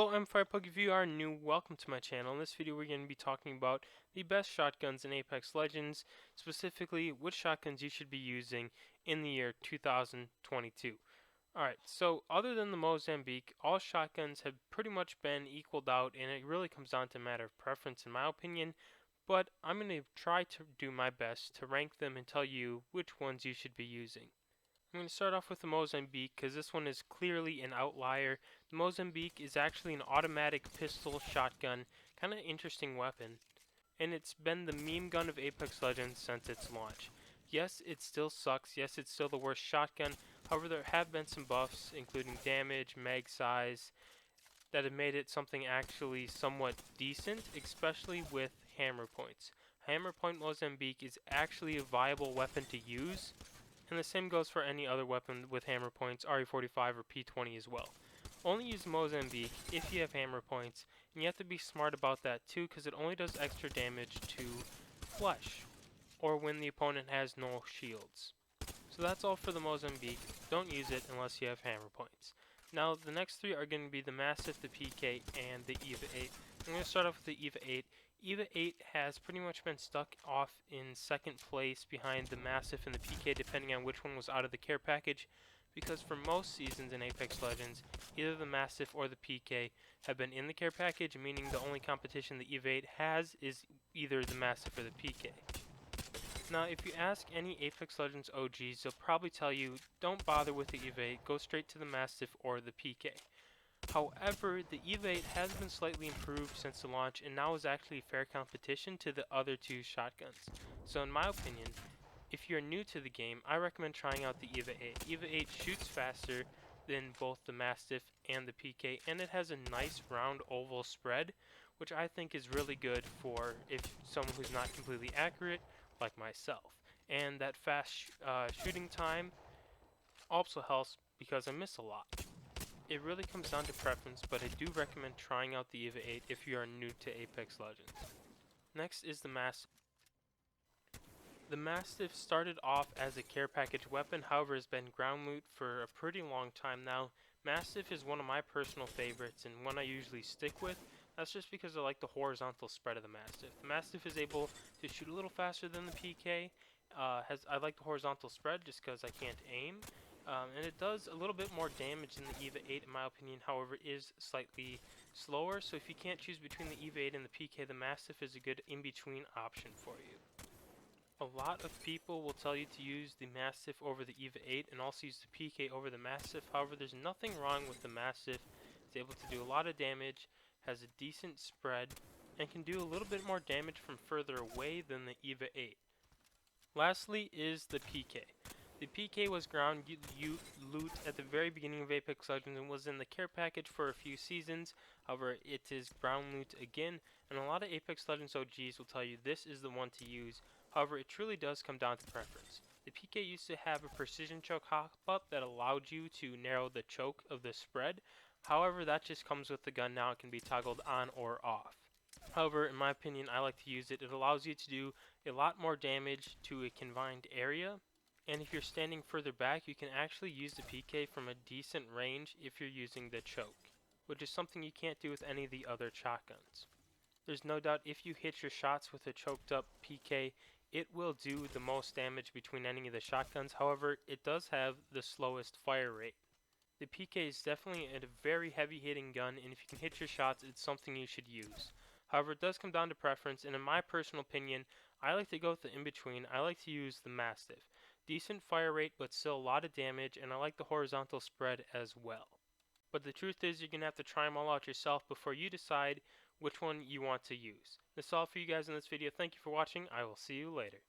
Hello, I'm FirePug. If you are new, welcome to my channel. In this video we're going to be talking about the best shotguns in Apex Legends, specifically which shotguns you should be using in the year 2022. Alright, so other than the Mozambique, all shotguns have pretty much been equaled out, and it really comes down to a matter of preference in my opinion, but I'm going to try to do my best to rank them and tell you which ones you should be using. I'm going to start off with the Mozambique because this one is clearly an outlier. The Mozambique is actually an automatic pistol shotgun, kind of interesting weapon, and it's been the meme gun of Apex Legends since its launch. Yes, it still sucks. Yes, it's still the worst shotgun. However, there have been some buffs, including damage, mag size, that have made it something actually somewhat decent, especially with hammer points. Hammer point Mozambique is actually a viable weapon to use, and the same goes for any other weapon with hammer points, RE45 or P20 as well. Only use Mozambique if you have hammer points, and you have to be smart about that too, because it only does extra damage to flesh, or when the opponent has no shields. So that's all for the Mozambique. Don't use it unless you have hammer points. Now the next three are going to be the Mastiff, the PK, and the EVA 8. I'm going to start off with the EVA 8. EVA 8 has pretty much been stuck off in second place behind the Mastiff and the PK, depending on which one was out of the care package, because for most seasons in Apex Legends, either the Mastiff or the PK have been in the care package, meaning the only competition the EVA 8 has is either the Mastiff or the PK. Now, if you ask any Apex Legends OGs, they'll probably tell you, don't bother with the EVA 8, go straight to the Mastiff or the PK. However, the EVA 8 has been slightly improved since the launch and now is actually fair competition to the other two shotguns. So in my opinion, if you're new to the game, I recommend trying out the EVA 8. EVA 8 shoots faster than both the Mastiff and the PK, and it has a nice round oval spread, which I think is really good for if someone who's not completely accurate like myself. And that fast shooting time also helps because I miss a lot. It really comes down to preference, but I do recommend trying out the EVA 8 if you are new to Apex Legends. Next is the Mastiff. The Mastiff started off as a care package weapon, however has been ground loot for a pretty long time now. Mastiff is one of my personal favorites and one I usually stick with. That's just because I like the horizontal spread of the Mastiff. The Mastiff is able to shoot a little faster than the PK. I like the horizontal spread just because I can't aim. And it does a little bit more damage than the EVA 8 in my opinion, however it is slightly slower. So if you can't choose between the EVA 8 and the PK, the Mastiff is a good in-between option for you. A lot of people will tell you to use the Mastiff over the EVA 8 and also use the PK over the Mastiff. However, there's nothing wrong with the Mastiff. It's able to do a lot of damage, has a decent spread, and can do a little bit more damage from further away than the EVA 8. Lastly is the PK. The PK was ground loot at the very beginning of Apex Legends and was in the care package for a few seasons. However, it is ground loot again, and a lot of Apex Legends OGs will tell you this is the one to use. However, it truly does come down to preference. The PK used to have a precision choke hop-up that allowed you to narrow the choke of the spread. However, that just comes with the gun now. It can be toggled on or off. However, in my opinion, I like to use it. It allows you to do a lot more damage to a confined area. And if you're standing further back, you can actually use the PK from a decent range if you're using the choke, which is something you can't do with any of the other shotguns. There's no doubt if you hit your shots with a choked up PK, it will do the most damage between any of the shotguns. However, it does have the slowest fire rate. The PK is definitely a very heavy hitting gun, and if you can hit your shots, it's something you should use. However, it does come down to preference, and in my personal opinion, I like to go with the in-between. I like to use the Mastiff. Decent fire rate, but still a lot of damage, and I like the horizontal spread as well. But the truth is, you're going to have to try them all out yourself before you decide which one you want to use. That's all for you guys in this video. Thank you for watching. I will see you later.